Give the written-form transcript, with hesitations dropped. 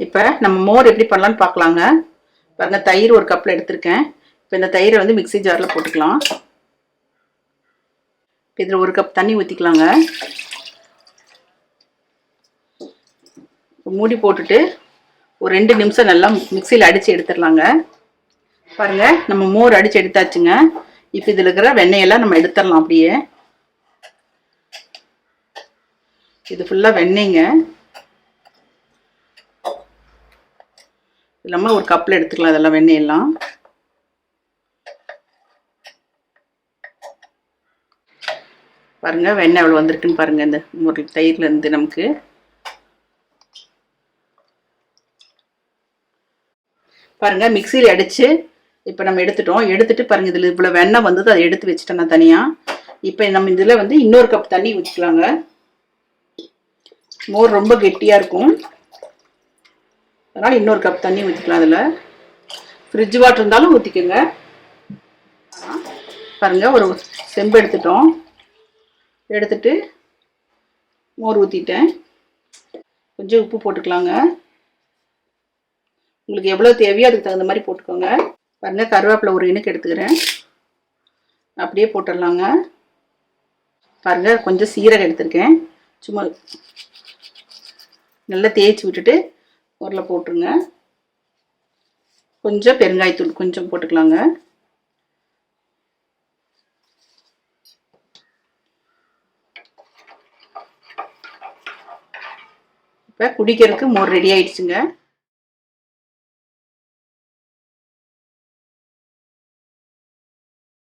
இப்போ நம்ம மோர் எப்படி பண்ணலான்னு பார்க்கலாங்க. பாருங்க, தயிர் ஒரு கப்பில் எடுத்திருக்கேன். இப்போ இந்த தயிரை வந்து மிக்ஸி ஜாரில் போட்டுக்கலாம். இப்போ இதில் ஒரு கப் தண்ணி ஊற்றிக்கலாங்க. மூடி போட்டுட்டு ஒரு 2 நிமிஷம் நல்லா மிக்ஸியில் அடித்து எடுத்துடலாங்க. பாருங்கள், நம்ம மோர் அடித்து எடுத்தாச்சுங்க. இப்போ இதில் இருக்கிற வெண்ணெயெல்லாம் நம்ம எடுத்துடலாம். அப்படியே இது ஃபுல்லாக வெண்ணெய்ங்க. இல்லாமல் ஒரு கப்பில் எடுத்துக்கலாம் இதெல்லாம் வெண்ணெயெல்லாம். பாருங்கள், வெண்ணெய் எவ்வளோ வந்திருக்குன்னு பாருங்கள். இந்த ஒரு தயிர்லேருந்து நமக்கு பாருங்கள் மிக்சியில் அடித்து இப்போ நம்ம எடுத்துட்டு பாருங்கள், இதில் இவ்வளோ வெண்ணெய் வந்தது. அதை எடுத்து வச்சுட்டேன் நான் தனியாக. இப்போ நம்ம இதில் வந்து இன்னொரு கப் தண்ணி ஊற்றிக்கலாங்க. மோர் ரொம்ப கெட்டியாக இருக்கும், அதனால் இன்னொரு கப் தண்ணி ஊற்றிக்கலாம். அதில் ஃப்ரிட்ஜ் வாட்டர் இருந்தாலும் ஊற்றிக்கோங்க. பாருங்கள், ஒரு செம்பு எடுத்துட்டு மோர் ஊற்றிட்டேன். கொஞ்சம் உப்பு போட்டுக்கலாங்க. உங்களுக்கு எவ்வளோ தேவையோ அதுக்கு தகுந்த மாதிரி போட்டுக்கோங்க. பாருங்கள், கருவேப்பிலை ஒரு இனுக்கு எடுத்துக்கிறேன். அப்படியே போட்டுடலாங்க. பாருங்கள், கொஞ்சம் சீரகம் எடுத்துருக்கேன். சும்மா நல்லா தேய்ச்சி விட்டுட்டு உருளை போட்டுருங்க. கொஞ்சம் பெருங்காயத்தூள் கொஞ்சம் போட்டுக்கலாங்க. இப்போ குடிக்கிறதுக்கு மோர் ரெடி ஆயிடுச்சுங்க.